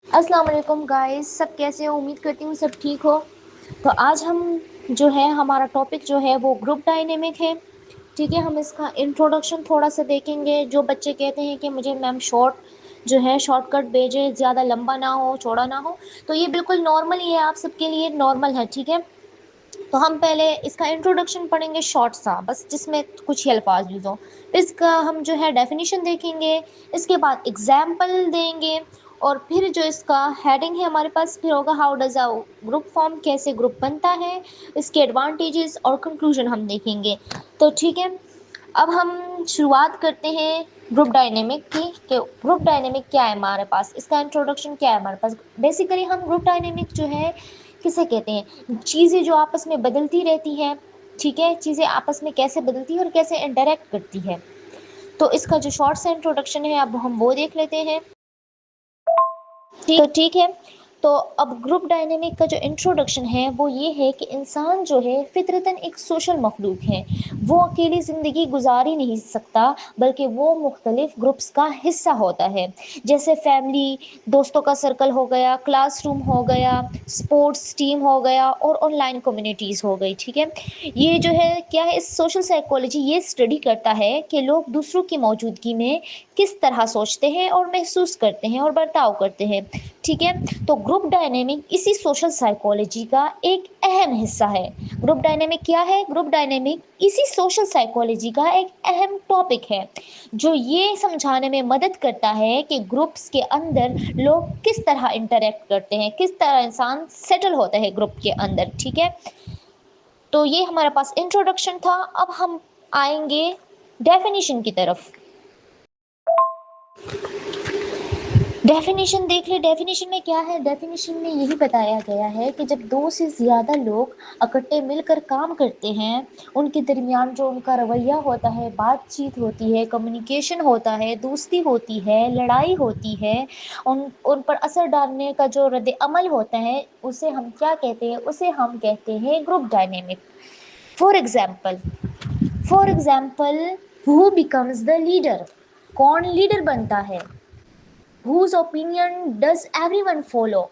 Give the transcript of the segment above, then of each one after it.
अस्सलाम वालेकुम गाइस, सब कैसे हो? उम्मीद करती हूँ सब ठीक हो। तो आज हम जो है हमारा टॉपिक जो है वो ग्रुप डायनेमिक है। ठीक है, हम इसका इंट्रोडक्शन थोड़ा सा देखेंगे। जो बच्चे कहते हैं कि मुझे मैम शॉर्टकट भेजें, ज़्यादा लंबा ना हो, चौड़ा ना हो, तो ये बिल्कुल नॉर्मल ही है, आप सबके लिए नॉर्मल है। ठीक है, तो हम पहले इसका इंट्रोडक्शन पढ़ेंगे शॉर्ट सा, बस जिसमें कुछ ही अल्फाज यूज़ हो। इसका हम जो है डेफिनेशन देखेंगे, इसके बाद एग्जाम्पल देंगे, और फिर जो इसका हेडिंग है हमारे पास फिर होगा how does a group form, कैसे ग्रुप बनता है, इसके एडवांटेजेस और कंक्लूजन हम देखेंगे। तो ठीक है, अब हम शुरुआत करते हैं ग्रुप डायनेमिक की कि ग्रुप डायनेमिक क्या है हमारे पास, इसका इंट्रोडक्शन क्या है हमारे पास। बेसिकली हम ग्रुप डायनेमिक जो है किसे कहते हैं, चीज़ें जो आपस में बदलती रहती हैं। ठीक है, चीज़ें आपस में कैसे बदलती है और कैसे इंटरेक्ट करती है। तो इसका जो शॉर्ट सा इंट्रोडक्शन है अब हम वो देख लेते हैं। तो ठीक है, तो अब ग्रुप डायनेमिक का जो इंट्रोडक्शन है वो ये है कि इंसान जो है फितरतन एक सोशल मखलूक है। वो अकेली ज़िंदगी गुजार ही नहीं सकता, बल्कि वो मुख्तलिफ ग्रुप्स का हिस्सा होता है। जैसे फैमिली, दोस्तों का सर्कल हो गया, क्लासरूम हो गया, स्पोर्ट्स टीम हो गया और ऑनलाइन कम्युनिटीज़ हो गई। ठीक है, ये जो है क्या है, इस सोशल साइकोलॉजी ये स्टडी करता है कि लोग दूसरों की मौजूदगी में किस तरह सोचते हैं और महसूस करते हैं और बर्ताव करते हैं। ठीक है, तो ग्रुप डायनेमिक इसी सोशल साइकोलॉजी का एक अहम हिस्सा है। ग्रुप डायनेमिक क्या है? ग्रुप डायनेमिक इसी सोशल साइकोलॉजी का एक अहम टॉपिक है, जो ये समझाने में मदद करता है कि ग्रुप्स के अंदर लोग किस तरह इंटरेक्ट करते हैं, किस तरह इंसान सेटल होता है ग्रुप के अंदर। ठीक है, तो ये हमारे पास इंट्रोडक्शन था। अब हम आएंगे डेफिनेशन की तरफ। डेफिनेशन देख ले, डेफिनेशन में क्या है? डेफिनेशन में यही बताया गया है कि जब दो से ज़्यादा लोग इकट्ठे मिलकर काम करते हैं, उनके दरमियान जो उनका रवैया होता है, बातचीत होती है, कम्युनिकेशन होता है, दोस्ती होती है, लड़ाई होती है, उन पर असर डालने का जो रद्द अमल होता है, उसे हम क्या कहते हैं? उसे हम कहते हैं group dynamic. For example, who becomes the leader? कौन लीडर बनता है? Whose opinion does everyone follow?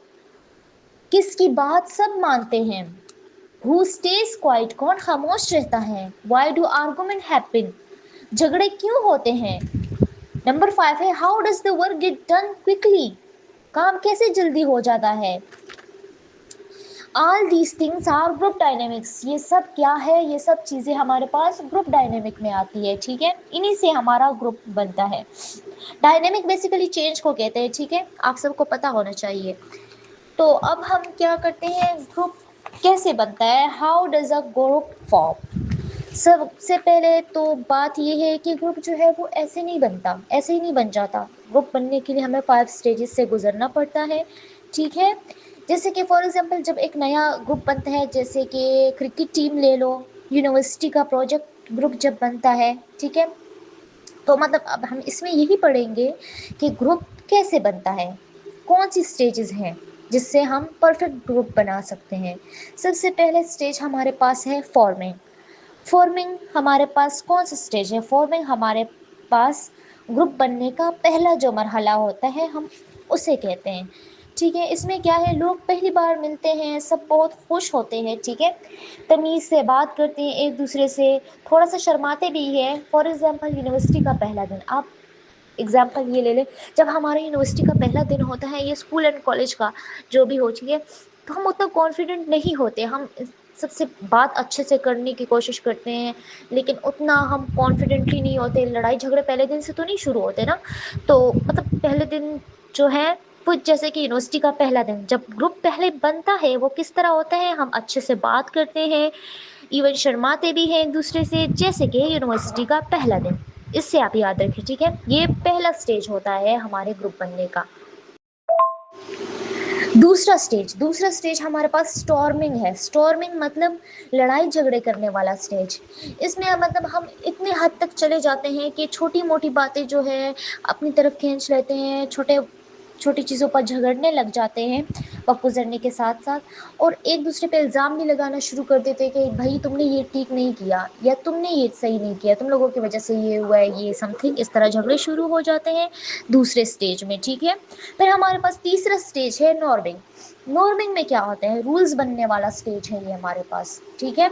किसकी बात सब मानते हैं? Who stays quiet? कौन खामोश रहता है? Why do argument happen? झगड़े क्यों होते हैं? नंबर 5 है how does the work get done quickly? काम कैसे जल्दी हो जाता है? All these things are group dynamics. ये सब क्या है? ये सब चीज़ें हमारे पास ग्रुप डायनेमिक में आती है। ठीक है, इन्हीं से हमारा ग्रुप बनता है। डायनेमिक बेसिकली चेंज को कहते हैं। ठीक है, आप सबको पता होना चाहिए। तो अब हम क्या करते हैं, ग्रुप कैसे बनता है, how does a group form. सबसे पहले तो बात ये है कि ग्रुप जो है वो ऐसे नहीं बनता, ऐसे ही नहीं बन जाता। ग्रुप बनने के लिए हमें 5 स्टेजेस से गुजरना पड़ता है। ठीक है, जैसे कि फॉर एग्जांपल जब एक नया ग्रुप बनता है, जैसे कि क्रिकेट टीम ले लो, यूनिवर्सिटी का प्रोजेक्ट ग्रुप जब बनता है। ठीक है, तो मतलब अब हम इसमें यही पढ़ेंगे कि ग्रुप कैसे बनता है, कौन सी स्टेजेस हैं जिससे हम परफेक्ट ग्रुप बना सकते हैं। सबसे पहले स्टेज हमारे पास है फॉर्मिंग। फॉर्मिंग हमारे पास कौन सा स्टेज है? फॉर्मिंग हमारे पास ग्रुप बनने का पहला जो मरहला होता है, हम उसे कहते हैं। ठीक है, इसमें क्या है, लोग पहली बार मिलते हैं, सब बहुत खुश होते हैं। ठीक है, तमीज़ से बात करते हैं एक दूसरे से, थोड़ा सा शर्माते भी हैं। फॉर एग्ज़ाम्पल यूनिवर्सिटी का पहला दिन, आप एग्जाम्पल ये ले लें, जब हमारे यूनिवर्सिटी का पहला दिन होता है, ये स्कूल एंड कॉलेज का जो भी हो, ठीक है, तो हम उतना कॉन्फिडेंट नहीं होते। हम सबसे बात अच्छे से करने की कोशिश करते हैं, लेकिन उतना हम कॉन्फिडेंटली नहीं होते। लड़ाई झगड़े पहले दिन से तो नहीं शुरू होते ना। तो मतलब पहले दिन जो है वो, जैसे कि यूनिवर्सिटी का पहला दिन जब ग्रुप पहले बनता है, वो किस तरह होता है, हम अच्छे से बात करते हैं, इवन शर्माते भी हैं एक दूसरे से, जैसे कि यूनिवर्सिटी का पहला दिन। इससे आप याद रखें। ठीक है, ये पहला स्टेज होता है हमारे ग्रुप बनने का। दूसरा स्टेज हमारे पास स्टॉर्मिंग है। स्टॉर्मिंग मतलब लड़ाई झगड़े करने वाला स्टेज। इसमें मतलब हम इतने हद तक चले जाते हैं कि छोटी मोटी बातें जो है अपनी तरफ खींच लेते हैं, छोटे چھوٹی چیزوں پر جھگڑنے لگ جاتے ہیں وقت گزرنے کے ساتھ ساتھ، اور ایک دوسرے پہ الزام بھی لگانا شروع کر دیتے ہیں کہ بھائی تم نے یہ ٹھیک نہیں کیا، یا تم نے یہ صحیح نہیں کیا، تم لوگوں کی وجہ سے یہ ہوا ہے، یہ سم تھنگ، اس طرح جھگڑے شروع ہو جاتے ہیں دوسرے سٹیج میں، ٹھیک ہے۔ پھر ہمارے پاس تیسرا سٹیج ہے نارمنگ۔ نارمنگ میں کیا ہوتا ہے، رولز بننے والا سٹیج ہے یہ ہمارے پاس، ٹھیک ہے۔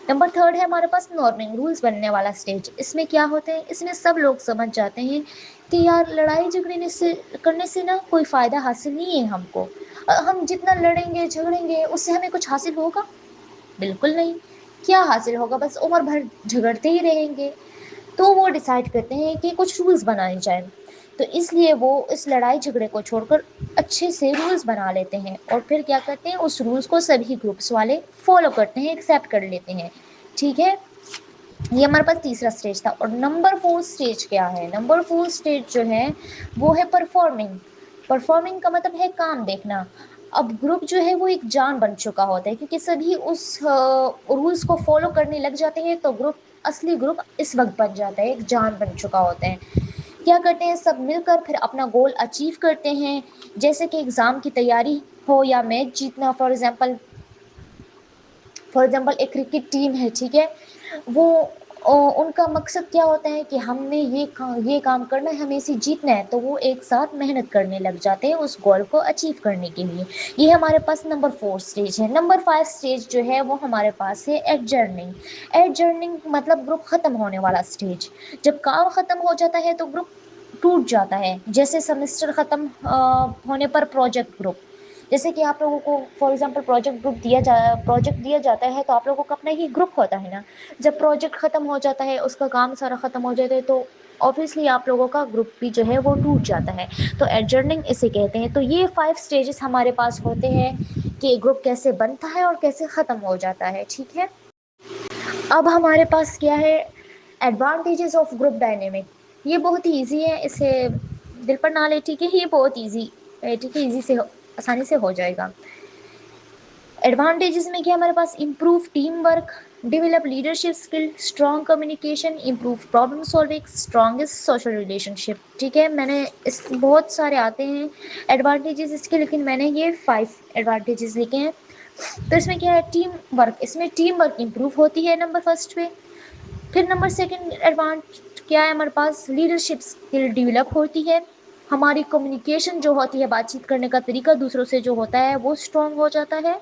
نمبر تھرڈ ہے ہمارے پاس نارمنگ، رولز بننے والا سٹیج۔ اس میں کیا ہوتے ہیں، اس میں سب لوگ سمجھ جاتے ہیں کہ یار لڑائی جھگڑے سے کرنے سے نا کوئی فائدہ حاصل نہیں ہے ہم کو، ہم جتنا لڑیں گے جھگڑیں گے اس سے ہمیں کچھ حاصل ہوگا؟ بالکل نہیں۔ کیا حاصل ہوگا، بس عمر بھر جھگڑتے ہی رہیں گے۔ تو وہ ڈیسائیڈ کرتے ہیں کہ کچھ رولز بنائے جائیں، تو اس لیے وہ اس لڑائی جھگڑے کو چھوڑ کر اچھے سے رولز بنا لیتے ہیں، اور پھر کیا کرتے ہیں، اس رولز کو سبھی گروپس والے فالو کرتے ہیں، ایکسیپٹ کر لیتے ہیں، ٹھیک ہے۔ یہ ہمارے پاس تیسرا سٹیج تھا۔ اور نمبر 4 سٹیج کیا ہے، نمبر 4 سٹیج جو ہے وہ ہے پرفارمنگ۔ پرفارمنگ کا مطلب ہے کام دیکھنا۔ اب گروپ جو ہے وہ ایک جان بن چکا ہوتا ہے، کیونکہ سبھی اس رولز کو فالو کرنے لگ جاتے ہیں، تو گروپ، اصلی گروپ اس وقت بن جاتا ہے، ایک جان بن چکا ہوتا ہے۔ کیا کرتے ہیں، سب مل کر پھر اپنا گول اچیو کرتے ہیں، جیسے کہ ایگزام کی تیاری ہو یا میچ جیتنا، فار ایگزامپل ایک کرکٹ ٹیم ہے، ٹھیک ہے، وہ ان کا مقصد کیا ہوتا ہے کہ ہم نے یہ کام کرنا ہے، ہمیں اسے جیتنا ہے، تو وہ ایک ساتھ محنت کرنے لگ جاتے ہیں اس گول کو اچیو کرنے کے لیے۔ یہ ہمارے پاس نمبر 4 سٹیج ہے۔ نمبر 5 سٹیج جو ہے وہ ہمارے پاس ہے ایڈجرننگ۔ ایڈجرننگ مطلب گروپ ختم ہونے والا سٹیج۔ جب کام ختم ہو جاتا ہے تو گروپ ٹوٹ جاتا ہے، جیسے سیمسٹر ختم ہونے پر پروجیکٹ گروپ، جیسے کہ آپ لوگوں کو فار ایگزامپل پروجیکٹ دیا جاتا ہے، تو آپ لوگوں کا اپنا ہی گروپ ہوتا ہے نا۔ جب پروجیکٹ ختم ہو جاتا ہے، اس کا کام سارا ختم ہو جاتا ہے، تو obviously آپ لوگوں کا گروپ بھی جو ہے وہ ٹوٹ جاتا ہے، تو ایڈجرننگ اسے کہتے ہیں۔ تو یہ 5 سٹیجز ہمارے پاس ہوتے ہیں کہ گروپ کیسے بنتا ہے اور کیسے ختم ہو جاتا ہے، ٹھیک ہے۔ اب ہمارے پاس کیا ہے، ایڈوانٹیجز آف گروپ ڈائنامک۔ یہ بہت ہی ایزی ہے، اسے دل پر نہ لے، ٹھیک ہے، یہ بہت ایزی ہے، ٹھیک ہے، ایزی سے آسانی سے ہو جائے گا۔ ایڈوانٹیجز میں کیا ہمارے پاس، improve team work, develop leadership skill, strong communication, improve problem solving, strongest social relationship, ٹھیک ہے۔ میں نے اس بہت سارے آتے ہیں ایڈوانٹیجز اس کے، لیکن میں نے یہ 5 ایڈوانٹیجز لکھے ہیں۔ تو اس میں کیا ہے، ٹیم ورک، اس میں ٹیم ورک امپروو ہوتی ہے نمبر 1 پہ۔ پھر نمبر 2 ایڈوانٹ کیا ہے ہمارے پاس، لیڈرشپ اسکل ڈیولپ ہوتی ہے، ہماری کمیونیکیشن جو ہوتی ہے، بات چیت کرنے کا طریقہ دوسروں سے جو ہوتا ہے وہ اسٹرانگ ہو جاتا ہے،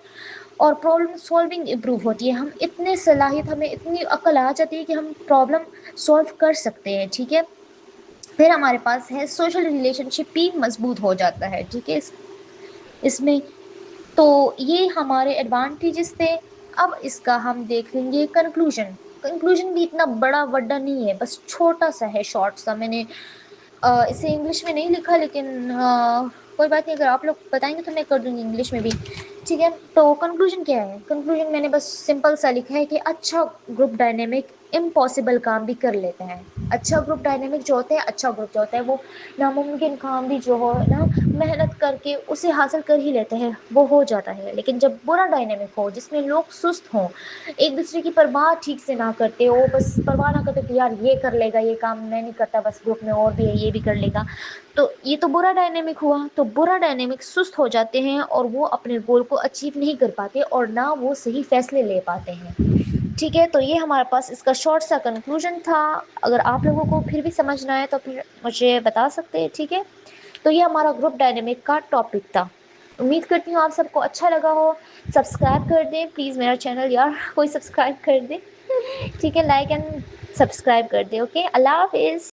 اور پرابلم سالونگ امپروو ہوتی ہے، ہم اتنے صلاحیت، ہمیں اتنی عقل آ جاتی ہے کہ ہم پرابلم سالو کر سکتے ہیں، ٹھیک ہے۔ پھر ہمارے پاس ہے سوشل ریلیشن شپ بھی مضبوط ہو جاتا ہے، ٹھیک ہے، اس میں۔ تو یہ ہمارے ایڈوانٹیجز تھے۔ اب اس کا ہم دیکھ لیں گے کنکلوژن۔ کنکلوژن بھی اتنا بڑا وڈا نہیں ہے، بس چھوٹا سا ہے، شارٹ سا۔ میں نے اسے انگلش میں نہیں لکھا، لیکن کوئی بات نہیں، اگر آپ لوگ بتائیں گے تو میں کر دوں گی انگلش میں بھی، ٹھیک ہے۔ تو کنکلوژن کیا ہے، کنکلوژن میں نے بس سمپل سا لکھا ہے کہ اچھا گروپ ڈائنامک امپاسبل کام بھی کر لیتا ہے۔ اچھا گروپ ڈائنامک جو ہوتا ہے، اچھا گروپ جو ہوتا ہے وہ ناممکن کام بھی جو ہو نا، محنت کر کے اسے حاصل کر ہی لیتے ہیں، وہ ہو جاتا ہے۔ لیکن جب برا ڈائنامک ہو، جس میں لوگ سست ہوں، ایک دوسرے کی پرواہ ٹھیک سے نہ کرتے ہو، بس پرواہ نہ کرتے کہ یار یہ کر لے گا، یہ کام میں نہیں کرتا، بس گروپ میں اور بھی ہے یہ بھی کر لے گا، تو یہ تو برا ڈائنامک ہوا۔ تو برا ڈائنامک سست ہو جاتے ہیں، اور وہ اپنے گول کو اچیو نہیں کر پاتے، اور نہ وہ صحیح فیصلے لے پاتے ہیں، ٹھیک ہے۔ تو یہ ہمارے پاس اس کا شارٹ سا کنکلوژن تھا۔ اگر آپ لوگوں کو پھر بھی سمجھنا ہے تو پھر مجھے بتا سکتے ہیں، ٹھیک ہے۔ تو یہ ہمارا گروپ ڈائنامک کا ٹاپک تھا۔ امید کرتی ہوں آپ سب کو اچھا لگا ہو۔ سبسکرائب کر دیں پلیز میرا چینل، یار کوئی سبسکرائب کر دیں، ٹھیک ہے، لائک اینڈ سبسکرائب کر دیں، اوکے، اللہ حافظ۔